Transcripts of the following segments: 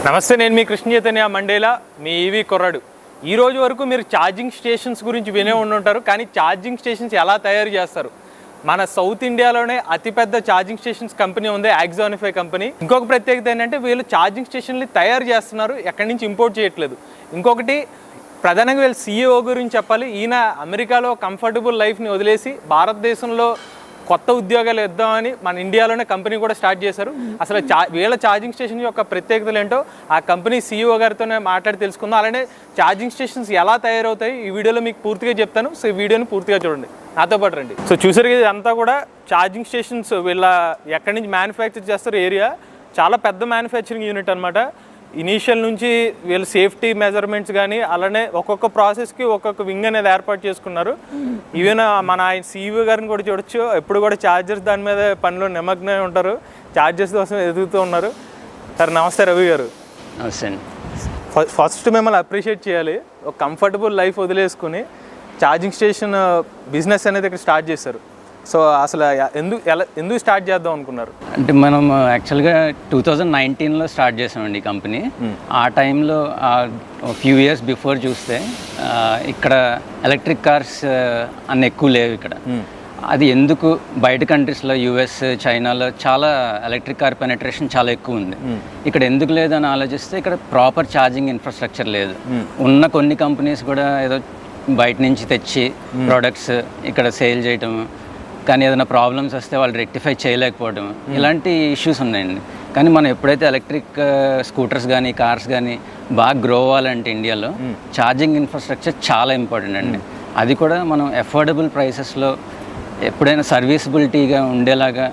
నమస్తే, నేను మీ కృష్ణ చైతన్య మండేలా, మీ ఈవీ కుర్రాడు. ఈ రోజు వరకు మీరు ఛార్జింగ్ స్టేషన్స్ గురించి వినే ఉండుంటారు, కానీ ఛార్జింగ్ స్టేషన్స్ ఎలా తయారు చేస్తారు? మన సౌత్ ఇండియాలోనే అతిపెద్ద ఛార్జింగ్ స్టేషన్స్ కంపెనీ ఉంది, యాక్సానిఫై కంపెనీ. ఇంకొక ప్రత్యేకత ఏంటంటే వీళ్ళు ఛార్జింగ్ స్టేషన్ని తయారు చేస్తున్నారు, ఎక్కడి నుంచి ఇంపోర్ట్ చేయట్లేదు. ఇంకొకటి ప్రధానంగా వీళ్ళు సీఈఓ గురించి చెప్పాలి. ఈయన అమెరికాలో కంఫర్టబుల్ లైఫ్ని వదిలేసి భారతదేశంలో కొత్త ఉద్యోగాలు ఇద్దామని మన ఇండియాలోనే కంపెనీ కూడా స్టార్ట్ చేశారు. అసలు వీళ్ళ ఛార్జింగ్ స్టేషన్ యొక్క ప్రత్యేకతలు ఏంటో ఆ కంపెనీ సీఈఓ గారితోనే మాట్లాడి తెలుసుకుందాం. అలానే ఛార్జింగ్ స్టేషన్స్ ఎలా తయారవుతాయి ఈ వీడియోలో మీకు పూర్తిగా చెప్తాను. సో ఈ వీడియోని పూర్తిగా చూడండి, నాతో పాటు రండి. సో చూసారు కదా, ఇదంతా కూడా ఛార్జింగ్ స్టేషన్స్ వీళ్ళ ఎక్కడి నుంచి మ్యానుఫ్యాక్చర్ చేస్తారు ఏరియా. చాలా పెద్ద మ్యానుఫ్యాక్చరింగ్ యూనిట్ అనమాట. ఇనీషియల్ నుంచి వీళ్ళు సేఫ్టీ మెజర్మెంట్స్ కానీ అలానే ఒక్కొక్క ప్రాసెస్కి ఒక్కొక్క వింగ్ అనేది ఏర్పాటు చేసుకున్నారు. ఈవెన్ మన ఆయన సీఈఓ గారిని కూడా చూడొచ్చు, ఎప్పుడు కూడా ఛార్జర్స్ దాని మీద పనిలో నిమగ్నమై ఉంటారు, ఛార్జర్స్ కోసం ఎదుగుతూ ఉన్నారు. సార్ నమస్తే రవి గారు. నమస్తే. ఫస్ట్ మిమ్మల్ని అప్రిషియేట్ చేయాలి. ఒక కంఫర్టబుల్ లైఫ్ వదిలేసుకుని ఛార్జింగ్ స్టేషన్ బిజినెస్ అనేది ఇక్కడ స్టార్ట్ చేశారు. సో అసలు ఎందుకు స్టార్ట్ చేద్దాం అనుకున్నారు? అంటే మనం యాక్చువల్గా 2019లో స్టార్ట్ చేసామండి ఈ కంపెనీ. ఆ టైంలో ఫ్యూ ఇయర్స్ బిఫోర్ చూస్తే ఇక్కడ ఎలక్ట్రిక్ కార్స్ అన్ని ఎక్కువ లేవు ఇక్కడ. అది ఎందుకు బయట కంట్రీస్లో యుఎస్ చైనాలో చాలా ఎలక్ట్రిక్ కార్ పెనట్రేషన్ చాలా ఎక్కువ ఉంది, ఇక్కడ ఎందుకు లేదని ఆలోచిస్తే ఇక్కడ ప్రాపర్ ఛార్జింగ్ ఇన్ఫ్రాస్ట్రక్చర్ లేదు. ఉన్న కొన్ని కంపెనీస్ కూడా ఏదో బయట నుంచి తెచ్చి ప్రోడక్ట్స్ ఇక్కడ సేల్ చేయటం, కానీ ఏదైనా ప్రాబ్లమ్స్ వస్తే వాళ్ళు రెక్టిఫై చేయలేకపోవడం, ఇలాంటి ఇష్యూస్ ఉన్నాయండి. కానీ మనం ఎప్పుడైతే ఎలక్ట్రిక్ స్కూటర్స్ కానీ కార్స్ కానీ బాగా గ్రో అవ్వాలంటే ఇండియాలో ఛార్జింగ్ ఇన్ఫ్రాస్ట్రక్చర్ చాలా ఇంపార్టెంట్ అండి. అది కూడా మనం అఫోర్డబుల్ ప్రైసెస్లో ఎప్పుడైనా సర్వీసబిలిటీగా ఉండేలాగా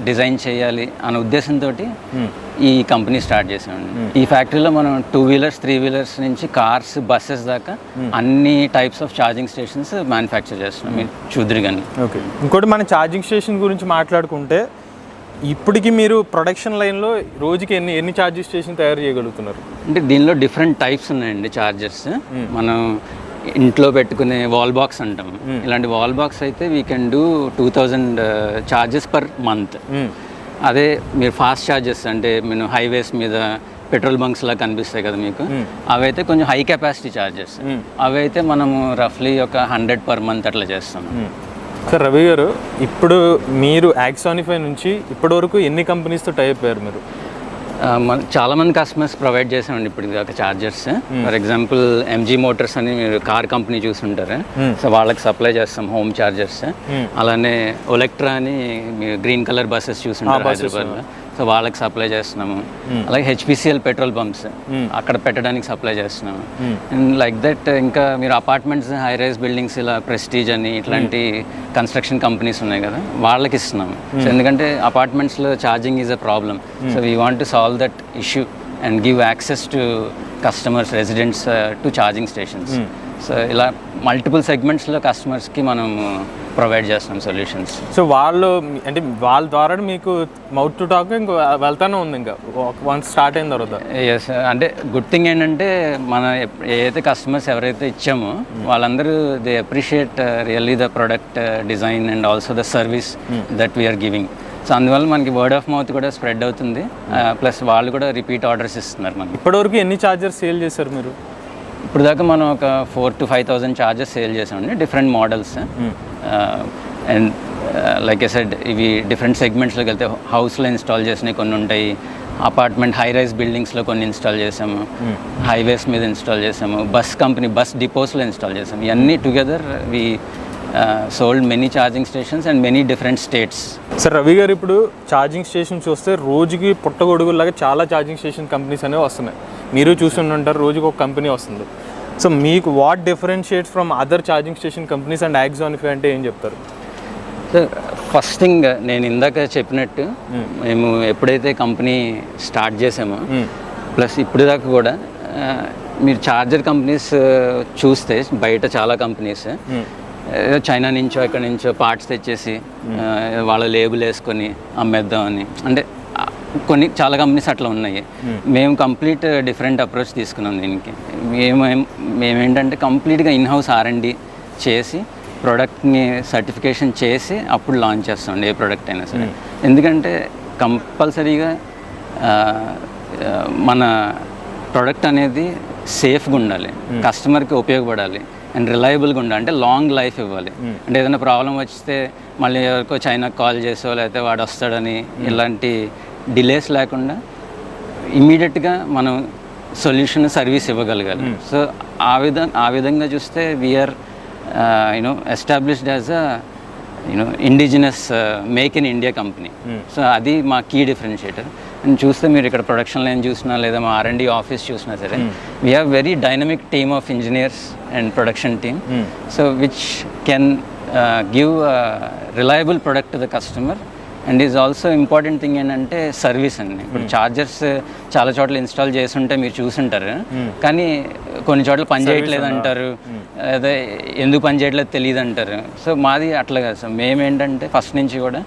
డిజైన్ చేయాలి అనే ఉద్దేశంతో ఈ కంపెనీ స్టార్ట్ చేసామండి. ఈ ఫ్యాక్టరీలో మనం 2 వీలర్స్ 3 వీలర్స్ నుంచి కార్స్ బస్సెస్ దాకా అన్ని types of charging stations manufacture చేస్తున్నాం. మీరు చూద్దరు కానీ. ఓకే, ఇంకోటి మన ఛార్జింగ్ స్టేషన్ గురించి మాట్లాడుకుంటే ఇప్పటికి మీరు ప్రొడక్షన్ లైన్లో రోజుకి ఎన్ని ఛార్జింగ్ స్టేషన్ తయారు చేయగలుగుతున్నారు? అంటే దీనిలో డిఫరెంట్ టైప్స్ ఉన్నాయండి ఛార్జర్స్. మనం ఇంట్లో పెట్టుకునే వాల్ బాక్స్ అంటాం, ఇలాంటి వాల్ బాక్స్ అయితే we can do 2000 charges per month. అదే మీరు ఫాస్ట్ ఛార్జెస్ అంటే మీరు హైవేస్ మీద పెట్రోల్ బంక్స్ లా కనిపిస్తాయి కదా మీకు, అవైతే కొంచెం హై కెపాసిటీ ఛార్జెస్. అవైతే మనము రఫ్లీ ఒక 100 పర్ మంత్ అట్లా చేస్తాం. సార్ రవి గారు, ఇప్పుడు మీరు యాక్సానిఫై నుంచి ఇప్పటి వరకు ఎన్ని కంపెనీస్తో టైప్ అయ్యారు మీరు? చాలామంది కస్టమర్స్ ప్రొవైడ్ చేసామండి ఇప్పుడు దాకా chargers. For example MG Motors అని మీరు కార్ కంపెనీ చూసుంటారు, సో వాళ్ళకి సప్లై చేస్తాం హోమ్ ఛార్జర్స్. అలానే ఒలెక్ట్రా అని మీరు గ్రీన్ కలర్ బస్సెస్ చూసుంటారు హైదరాబాద్లో, సో వాళ్ళకి సప్లై చేస్తున్నాము. అలాగే హెచ్పిసిఎల్ పెట్రోల్ పంప్స్ అక్కడ పెట్టడానికి సప్లై చేస్తున్నాము. అండ్ లైక్ దట్ ఇంకా మీరు అపార్ట్మెంట్స్ హై రైజ్ బిల్డింగ్స్ ఇలా ప్రెస్టీజ్ అని ఇట్లాంటి కన్స్ట్రక్షన్ కంపెనీస్ ఉన్నాయి కదా, వాళ్ళకి ఇస్తున్నాము. సో ఎందుకంటే అపార్ట్మెంట్స్లో charging is a problem, so we want to solve that issue and give access to customers residents to charging stations. So ఇలా మల్టిపుల్ సెగ్మెంట్స్లో కస్టమర్స్కి మనం ప్రొవైడ్ చేస్తాం సొల్యూషన్స్. సో వాళ్ళు అంటే వాళ్ళ ద్వారా మీకు మౌత్ టు టాక్ ఇంకా వెళ్తానే ఉంది, ఇంకా వన్స్ స్టార్ట్ అయిన తర్వాత. ఎస్, అంటే గుడ్ థింగ్ ఏంటంటే మన ఏదైతే కస్టమర్స్ ఎవరైతే ఇచ్చామో వాళ్ళందరూ they appreciate really the product design and also the service that we are giving. So అందువల్ల మనకి వర్డ్ ఆఫ్ మౌత్ కూడా స్ప్రెడ్ అవుతుంది, ప్లస్ వాళ్ళు కూడా రిపీట్ ఆర్డర్స్ ఇస్తున్నారు మనకి. ఇప్పటివరకు ఎన్ని ఛార్జర్స్ సేల్ చేశారు మీరు? ఇప్పుడు దాకా మనం ఒక 4,000 to 5,000 ఛార్జెస్ సేల్ చేసామండి, different models. And like I said ఇవి డిఫరెంట్ సెగ్మెంట్స్లోకి వెళ్తే హౌస్లో ఇన్స్టాల్ చేసినవి కొన్ని ఉంటాయి, అపార్ట్మెంట్ హై రైజ్ బిల్డింగ్స్లో కొన్ని ఇన్స్టాల్ చేసాము, హైవేస్ మీద ఇన్స్టాల్ చేసాము, బస్ కంపెనీ బస్ డిపోస్లో ఇన్స్టాల్ చేసాము. ఇవన్నీ together we sold many charging stations and many different states. Sir Ravi గారు, ఇప్పుడు ఛార్జింగ్ స్టేషన్స్ వస్తే రోజుకి పుట్టగొడుగులాగా చాలా ఛార్జింగ్ స్టేషన్ కంపెనీస్ అనేవి వస్తున్నాయి, మీరు చూస్తుంటారు, రోజుకి ఒక కంపెనీ వస్తుంది. సో మీకు what differentiates from other charging station companies and యాక్సానిఫై అంటే ఏం చెప్తారు? సార్ ఫస్ట్ థింగ్ నేను ఇందాక చెప్పినట్టు మేము ఎప్పుడైతే కంపెనీ స్టార్ట్ చేసామో ప్లస్ ఇప్పుడు దాకా కూడా మీరు ఛార్జర్ కంపెనీస్ చూస్తే బయట చాలా కంపెనీస్ చైనా నుంచో ఎక్కడి నుంచో పార్ట్స్ తెచ్చేసి వాళ్ళ లేబుల్ వేసుకొని అమ్మేద్దామని, అంటే కొన్ని చాలా కంపెనీస్ అట్లా ఉన్నాయి. మేము కంప్లీట్ డిఫరెంట్ అప్రోచ్ తీసుకున్నాం దీనికి. మేమేంటంటే కంప్లీట్గా ఇన్హౌస్ R&D చేసి ప్రోడక్ట్ని సర్టిఫికేషన్ చేసి అప్పుడు లాంచ్ చేస్తామండి ఏ ప్రోడక్ట్ అయినా సరే. ఎందుకంటే కంపల్సరీగా మన ప్రొడక్ట్ అనేది సేఫ్గా ఉండాలి, కస్టమర్కి ఉపయోగపడాలి అండ్ రిలయబుల్గా ఉండాలి, అంటే లాంగ్ లైఫ్ ఇవ్వాలి. అంటే ఏదైనా ప్రాబ్లం వస్తే మళ్ళీ ఎవరికో చైనాకు కాల్ చేసో లేకపోతే వాడు వస్తాడని ఇలాంటి డిలేస్ లేకుండా ఇమీడియట్గా మనం సొల్యూషన్ సర్వీస్ ఇవ్వగలగాలి. సో ఆ విధంగా చూస్తే we are established as a indigenous make in India company. So అది మా కీ డిఫరెన్షియేటర్. అండ్ చూస్తే మీరు ఇక్కడ ప్రొడక్షన్ లైన్ చూసినా లేదా మా R&D ఆఫీస్ చూసినా సరే we have very dynamic team of engineers and production team, so which can give reliable product to the customer. And is also important thing ఏంటంటే service అండి. ఇప్పుడు ఛార్జర్స్ చాలా చోట్ల ఇన్స్టాల్ చేసి ఉంటే మీరు చూసుంటారు, కానీ కొన్ని చోట్ల పని చేయట్లేదు అంటారు, అదే ఎందుకు పని చేయట్లేదు తెలియదు అంటారు. సో మాది అట్లా కాదు సార్. మేమేంటంటే ఫస్ట్ నుంచి కూడా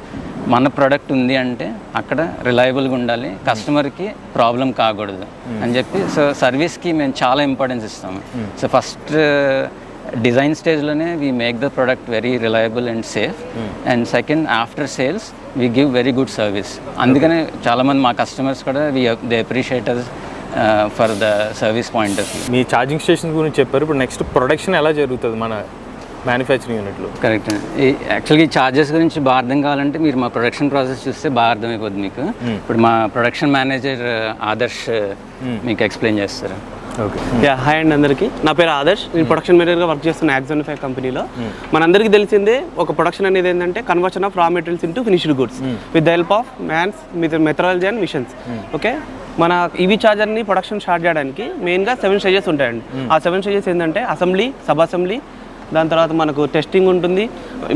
మన ప్రోడక్ట్ ఉంది అంటే అక్కడ రిలయబుల్గా ఉండాలి, కస్టమర్కి ప్రాబ్లం కాకూడదు అని చెప్పి సో సర్వీస్కి మేము చాలా ఇంపార్టెన్స్ ఇస్తాము. సో ఫస్ట్ డిజైన్ స్టేజ్లోనే we make the product very reliable and safe, and second after sales we give very good service. అందుకనే చాలామంది మా కస్టమర్స్ కూడా they appreciate us for the service point of view. మీ charging station గురించి చెప్పారు. ఇప్పుడు next production ఎలా జరుగుతుంది మన మ్యానుఫ్యాక్చరింగ్ యూనిట్లో? కరెక్ట్. యాక్చువల్గా ఈ ఛార్జెస్ గురించి బాగా అర్థం కావాలంటే మీరు మా ప్రొడక్షన్ ప్రాసెస్ చూస్తే బాగా అర్థమైపోతుంది మీకు. ఇప్పుడు మా ప్రొడక్షన్ మేనేజర్ ఆదర్శ్ మీకు ఎక్స్ప్లెయిన్ చేస్తారు. ఓకే. హాయ్ అండి అందరికీ. నా పేరు ఆదర్శ్. నేను ప్రొడక్షన్ మేనేజర్గా వర్క్ చేస్తున్న Axonify కంపెనీలో. మనందరికీ తెలిసిందే ఒక ప్రొడక్షన్ అనేది ఏంటంటే conversion of raw materials into finished goods with the help of man's methodology and machines. Okay, మన ఈవీ ఛార్జర్ని ప్రొడక్షన్ స్టార్ట్ చేయడానికి మెయిన్గా 7 స్టేజెస్ ఉంటాయండి. ఆ 7 స్టేజెస్ ఏంటంటే అసెంబ్లీ, సబ్ అసెంబ్లీ, దాని తర్వాత మనకు టెస్టింగ్ ఉంటుంది.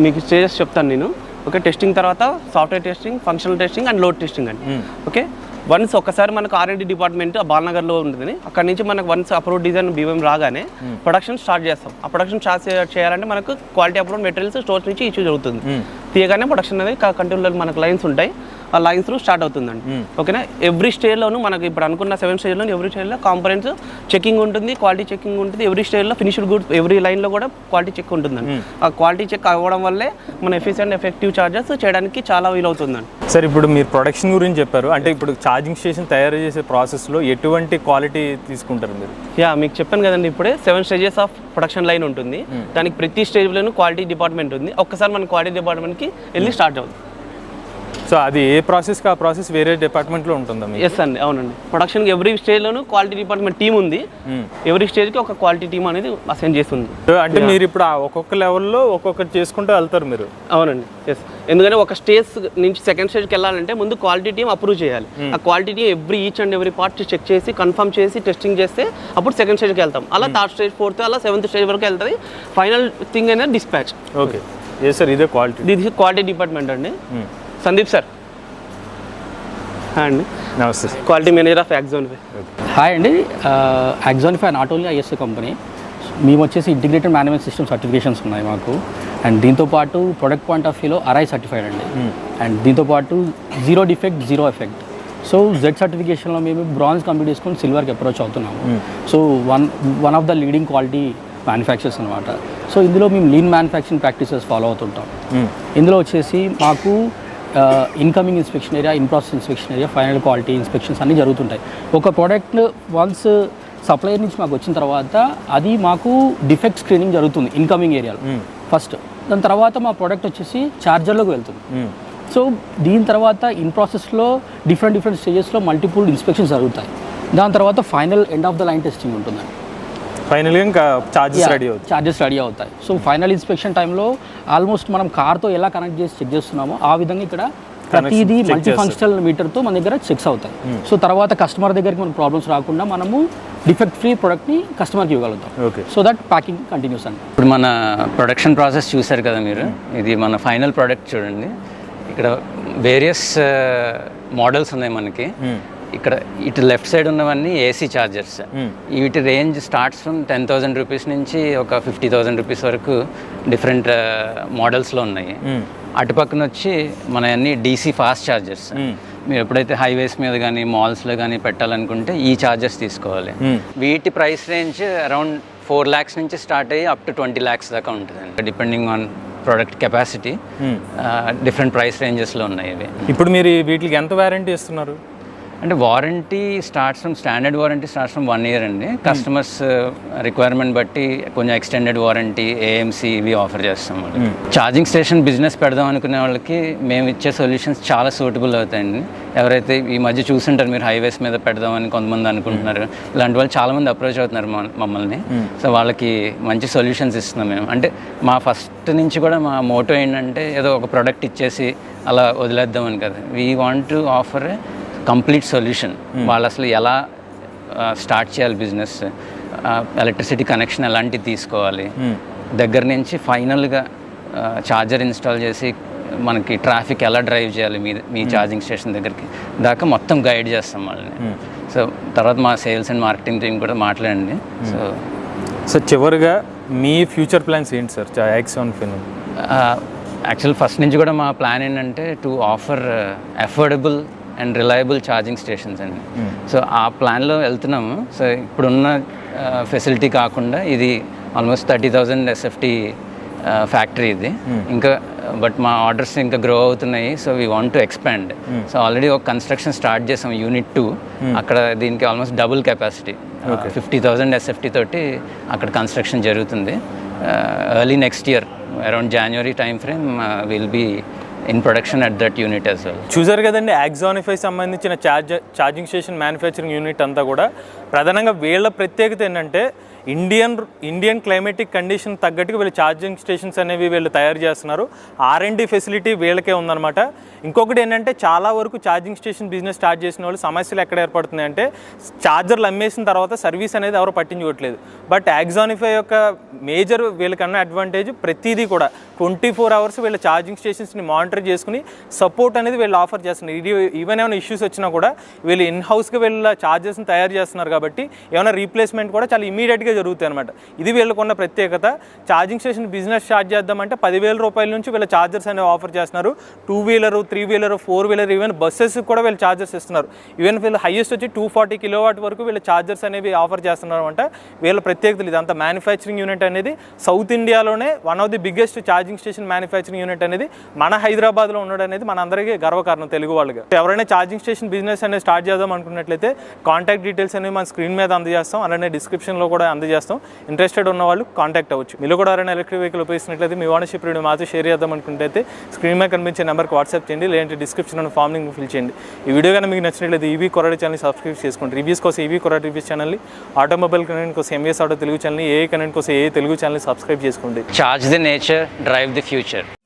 మీకు స్టేజెస్ చెప్తాను నేను. ఓకే, టెస్టింగ్ తర్వాత software testing, functional testing and load testing అండి. ఓకే, వన్స్ ఒక్కసారి మనకు R&D డిపార్ట్మెంట్ బాలనగర్లో ఉంటుంది. అక్కడ నుంచి మనకు వన్స్ అప్రూవ్ డిజైన్ BOM రాగానే ప్రొడక్షన్ స్టార్ట్ చేస్తాం. ఆ ప్రొడక్షన్ స్టార్ట్ చేయాలంటే మనకు క్వాలిటీ అప్రూవ్ మెటీరియల్స్ స్టోర్స్ నుంచి ఇష్యూ జరుగుతుంది. తీయగానే ప్రొడక్షన్ అనేది కంటిన్యూలో మనకు లైన్స్ ఉంటాయి, ఆ లైన్స్లో స్టార్ట్ అవుతుందండి. ఓకేనా, ఎవ్రీ స్టేజ్లోనూ మనకి ఇప్పుడు అనుకున్న 7 స్టేజ్లో ఎవ్రీ స్టేజ్లో కాంపనెంట్స్ చెకింగ్ ఉంటుంది, క్వాలిటీ చెకింగ్ ఉంటుంది. ఎవ్రీ స్టేజ్లో ఫినిష్డ్ గుడ్స్ ఎవ్రీ లైన్లో కూడా క్వాలిటీ చెక్ ఉంటుందండి. ఆ క్వాలిటీ చెక్ అవ్వడం వల్లే మన ఎఫిషియెంట్ ఎఫెక్టివ్ చార్జెస్ చేయడానికి చాలా వీలవుతుందండి. సార్, ఇప్పుడు మీరు ప్రొడక్షన్ గురించి చెప్పారు. అంటే ఇప్పుడు ఛార్జింగ్ స్టేషన్ తయారు చేసే ప్రాసెస్లో ఎటువంటి క్వాలిటీ తీసుకుంటారు మీరు? మీకు చెప్పాను కదండి, ఇప్పుడే 7 స్టేజెస్ ఆఫ్ ప్రొడక్షన్ లైన్ ఉంటుంది. దానికి ప్రతి స్టేజ్లోనూ క్వాలిటీ డిపార్ట్మెంట్ ఉంది. ఒక్కసారి మన క్వాలిటీ డిపార్ట్మెంట్కి వెళ్ళి స్టార్ట్ అవుతుంది. సో అది ఏ ప్రాసెస్కి ఆ ప్రాసెస్ వేరే డిపార్ట్మెంట్లో ఉంటుందా? ఎస్ అండి, అవునండి. ప్రొడక్షన్కి ఎవ్రీ స్టేజ్లోనూ క్వాలిటీ డిపార్ట్మెంట్ టీమ్ ఉంది. ఎవ్రీ స్టేజ్కి ఒక క్వాలిటీ టీమ్ అనేది అసైన్ చేస్తుంది. అంటే మీరు ఇప్పుడు ఒక్కొక్క లెవెల్లో ఒక్కొక్కటి చేసుకుంటూ వెళ్తారు మీరు? అవునండి, ఎస్. ఎందుకంటే ఒక స్టేజ్ నుంచి సెకండ్ స్టేజ్కి వెళ్ళాలంటే ముందు క్వాలిటీ టీమ్ అప్రూవ్ చేయాలి. ఆ quality team each and every part check చేసి కన్ఫర్మ్ చేసి టెస్టింగ్ చేస్తే అప్పుడు సెకండ్ స్టేజ్కి వెళ్తాం. అలా థర్డ్ స్టేజ్, ఫోర్త్, అలా 7th స్టేజ్ వరకు వెళ్తుంది. ఫైనల్ థింగ్ అనేది డిస్పాచ్. ఓకే, ఏ సార్ ఇదే క్వాలిటీ? ఇది క్వాలిటీ డిపార్ట్మెంట్ అండి. సందీప్ సార్ అండి, నమస్తే. Quality manager of Axonify. Hi అండి. Axonify not only ISA company, మేము వచ్చేసి ఇంటిగ్రేటెడ్ మేనేజ్మెంట్ సిస్టమ్ సర్టిఫికేషన్స్ ఉన్నాయి మాకు. అండ్ దీంతోపాటు ప్రొడక్ట్ పాయింట్ ఆఫ్ వ్యూలో RI సర్టిఫైడ్ అండి. అండ్ దీంతోపాటు 0 డిఫెక్ట్ 0 ఎఫెక్ట్. సో Z సర్టిఫికేషన్లో మేము బ్రాంజ్ కంప్లీట్ చేసుకొని సిల్వర్కి అప్రోచ్ అవుతున్నాము. So one of the leading quality manufacturers అనమాట. సో ఇందులో మేము లీన్ మ్యానుఫ్యాక్చరింగ్ ప్రాక్టీసెస్ ఫాలో అవుతుంటాం. ఇందులో వచ్చేసి మాకు incoming inspection area, in process inspection area, final quality inspections అన్నీ జరుగుతుంటాయి. ఒక ప్రోడక్ట్ వన్స్ సప్లయర్ నుంచి మాకు వచ్చిన తర్వాత అది మాకు డిఫెక్ట్ స్క్రీనింగ్ జరుగుతుంది ఇన్కమింగ్ ఏరియాలో ఫస్ట్. దాని తర్వాత మా ప్రోడక్ట్ వచ్చేసి ఛార్జర్లోకి వెళ్తుంది. సో దీని తర్వాత ఇన్ ప్రాసెస్లో డిఫరెంట్ స్టేజెస్లో మల్టిపుల్ ఇన్స్పెక్షన్స్ జరుగుతాయి. దాని తర్వాత final end of the line testing ఉంటుందండి. ఫైనల్గా ఇంకా చార్జెస్ రెడీ అవుతాయి. సో ఫైనల్ ఇన్స్పెక్షన్ టైంలో ఆల్మోస్ట్ మనం కార్తో ఎలా కనెక్ట్ చేసి చెక్ చేస్తున్నామో ఆ విధంగా ఇక్కడ ప్రతిదీ మల్టీ ఫంక్షనల్ మీటర్తో మన దగ్గర చెక్స్ అవుతాయి. సో తర్వాత కస్టమర్ దగ్గరికి మనకు ప్రాబ్లమ్స్ రాకుండా మనము డిఫెక్ట్ ఫ్రీ ప్రోడక్ట్ని కస్టమర్కి ఇవ్వగలుగుతాం. సో దట్ ప్యాకింగ్ కంటిన్యూస్ అండి. ఇప్పుడు మన ప్రొడక్షన్ ప్రాసెస్ చూసారు కదా మీరు, ఇది మన ఫైనల్ ప్రోడక్ట్ చూడండి. ఇక్కడ వేరియస్ మోడల్స్ ఉన్నాయి మనకి. ఇక్కడ ఇటు లెఫ్ట్ సైడ్ ఉన్నవన్నీ AC ఛార్జర్స్. వీటి రేంజ్ స్టార్ట్స్ ఫ్రమ్ 10,000 రూపీస్ నుంచి ఒక 50,000 రూపీస్ వరకు డిఫరెంట్ మోడల్స్లో ఉన్నాయి. అటుపక్కన వచ్చి మన అన్ని DC ఫాస్ట్ ఛార్జర్స్. మీరు ఎప్పుడైతే హైవేస్ మీద కానీ మాల్స్లో కానీ పెట్టాలనుకుంటే ఈ ఛార్జర్స్ తీసుకోవాలి. వీటి ప్రైస్ రేంజ్ అరౌండ్ 4 lakhs నుంచి స్టార్ట్ అయ్యి అప్ టు 20 lakhs దాకా ఉంటుంది. Depending on product capacity different price రేంజెస్లో ఉన్నాయి ఇవి. ఇప్పుడు మీరు వీటికి ఎంత వారంటీ ఇస్తున్నారు? అంటే warranty standard warranty starts from 1 year అండి. కస్టమర్స్ రిక్వైర్మెంట్ బట్టి కొంచెం ఎక్స్టెండెడ్ వారంటీ, ఏఎంసీ ఇవి ఆఫర్ చేస్తాం. ఛార్జింగ్ స్టేషన్ బిజినెస్ పెడదాం అనుకునే వాళ్ళకి మేము ఇచ్చే సొల్యూషన్స్ చాలా సూటబుల్ అవుతాయండి. ఎవరైతే ఈ మధ్య చూస్తుంటారు మీరు హైవేస్ మీద పెడదామని కొంతమంది అనుకుంటున్నారు, ఇలాంటి వాళ్ళు చాలామంది అప్రోచ్ అవుతున్నారు మమ్మల్ని. సో వాళ్ళకి మంచి సొల్యూషన్స్ ఇస్తున్నాం మేము. అంటే మా ఫస్ట్ నుంచి కూడా మా మోటో ఏంటంటే ఏదో ఒక ప్రోడక్ట్ ఇచ్చేసి అలా వదిలేద్దామని కదా. We want to offer complete solution. వాళ్ళు అసలు ఎలా స్టార్ట్ చేయాలి బిజినెస్, ఎలక్ట్రిసిటీ కనెక్షన్ ఎలాంటివి తీసుకోవాలి, దగ్గర నుంచి ఫైనల్గా ఛార్జర్ ఇన్స్టాల్ చేసి మనకి ట్రాఫిక్ ఎలా డ్రైవ్ చేయాలి మీ ఛార్జింగ్ స్టేషన్ దగ్గరికి దాకా మొత్తం గైడ్ చేస్తాం వాళ్ళని. సో తర్వాత మా సేల్స్ అండ్ మార్కెటింగ్ టీం కూడా మాట్లాడండి. సో చివరిగా మీ ఫ్యూచర్ ప్లాన్స్ ఏంటి సార్ Axonify? యాక్చువల్ ఫస్ట్ నుంచి కూడా మా ప్లాన్ ఏంటంటే to offer affordable and reliable charging stations అండి. సో ఆ ప్లాన్లో వెళ్తున్నాము. సో ఇప్పుడున్న ఫెసిలిటీ కాకుండా ఇది ఆల్మోస్ట్ 30,000 SFT ఫ్యాక్టరీ ఇది. ఇంకా బట్ మా ఆర్డర్స్ ఇంకా గ్రో అవుతున్నాయి. So we want to expand. So already ఒక కన్స్ట్రక్షన్ స్టార్ట్ చేసాం Unit 2. అక్కడ దీనికి ఆల్మోస్ట్ డబుల్ కెపాసిటీ 50,000 SFT తోటి అక్కడ కన్స్ట్రక్షన్ జరుగుతుంది. Early next year around January time frame will be in production at that unit as well. చూసారు కదండి, Axonify సంబంధించిన ఛార్జింగ్ స్టేషన్ మ్యానుఫ్యాక్చరింగ్ యూనిట్ అంతా కూడా ప్రధానంగా వీళ్ళ ప్రత్యేకత ఏంటంటే ఇండియన్ క్లైమేటిక్ కండిషన్ తగ్గట్టుగా వీళ్ళు ఛార్జింగ్ స్టేషన్స్ అనేవి వీళ్ళు తయారు చేస్తున్నారు. R&D ఫెసిలిటీ వీళ్ళకే ఉందన్నమాట. ఇంకొకటి ఏంటంటే చాలా వరకు ఛార్జింగ్ స్టేషన్ బిజినెస్ స్టార్ట్ చేసిన వాళ్ళు సమస్యలు ఎక్కడ ఏర్పడుతున్నాయి అంటే ఛార్జర్లు అమ్మేసిన తర్వాత సర్వీస్ అనేది ఎవరు పట్టించుకోవట్లేదు. బట్ Axonify యొక్క మేజర్ వీళ్ళకన్నా అడ్వాంటేజ్ ప్రతిదీ కూడా 24 hours వీళ్ళ ఛార్జింగ్ స్టేషన్స్ని మానిటర్ చేసుకుని సపోర్ట్ అనేది వీళ్ళు ఆఫర్ చేస్తున్నారు. ఇది ఈవెన్ ఏమైనా ఇష్యూస్ వచ్చినా కూడా వీళ్ళు ఇన్ హౌస్గా వీళ్ళ ఛార్జెస్ని తయారు చేస్తున్నారు కాబట్టి ఏమైనా రీప్లేస్మెంట్ కూడా చాలా ఇమీడియట్గా జరుగుతాయి అనమాట. ఇది వీళ్ళకున్న ప్రత్యేకత. ఛార్జింగ్ స్టేషన్ బిజినెస్ స్టార్ట్ చేద్దామంటే 10,000 రూపాయల నుంచి వీళ్ళ ఛార్జర్స్ అనేవి ఆఫర్ చేస్తున్నారు. 2-wheeler, 3-wheeler, 4-wheeler, even buses కూడా వీళ్ళు ఛార్జర్స్ ఇస్తున్నారు. ఈవెన్ వీళ్ళు హైయెస్ట్ వచ్చి 240 kilowatt వరకు వీళ్ళ ఛార్జర్స్ అనేవి ఆఫర్ చేస్తున్నారు అనమాట. వీళ్ళ ప్రత్యేకతలు ఇదంతా. మ్యానుఫ్యాక్చరింగ్ యూనిట్ అనేది సౌత్ ఇండియాలోనే one of the biggest charging station manufacturing unit అనేది మన హైదరాబాద్లో ఉండడం అనేది మన అందరికీ గర్వకారణం తెలుగు వాళ్ళకి. ఎవరైనా ఛార్జింగ్ స్టేషన్ బిజినెస్ అనేది స్టార్ట్ చేద్దాం అనుకున్నట్లయితే కాంటాక్ట్ డీటెయిల్స్ అనేవి మన స్క్రీన్ మీద అందజేస్తాం, అలానే డిస్క్రిప్షన్లో కూడా అందజేస్తాం. ఇంట్రెస్టెడ్ ఉన్న వాళ్ళు కాంటాక్ట్ అవ్వచ్చు. మీరు కూడా ఎవరైనా ఎలక్ట్రిక్ వెహికల్ ఉపయోగిస్తున్నట్లయితే మీ ఓనర్షిప్ రివ్యూ మాతో షేర్ చేద్దాం అనుకుంటే స్క్రీన్ మీద కనిపించే నెంబర్కి వాట్సాప్ చేయండి, లేదంటే డిస్క్రిప్షన్ ఉన్న ఫామ్ లింక్ ఫిల్ చేయండి. ఈ వీడియో కానీ మీకు నచ్చినట్లయితే ఈవీ కొరడ ఛానల్ సబ్స్క్రైబ్ చేసుకోండి. రివ్యూస్ కోసం ఈవీ కొరడ రివ్యూస్ ఛానల్ని, ఆటోమొబైల్ కంటెంట్ కోసం ఎంఎస్ ఆటో తెలుగు ఛానల్ని, ఏఐ కంటెంట్ కోసం ఏఐ తెలుగు ఛానల్ని సబ్స్క్రైబ్ చేసుకోండి. Charge the nature, drive the future.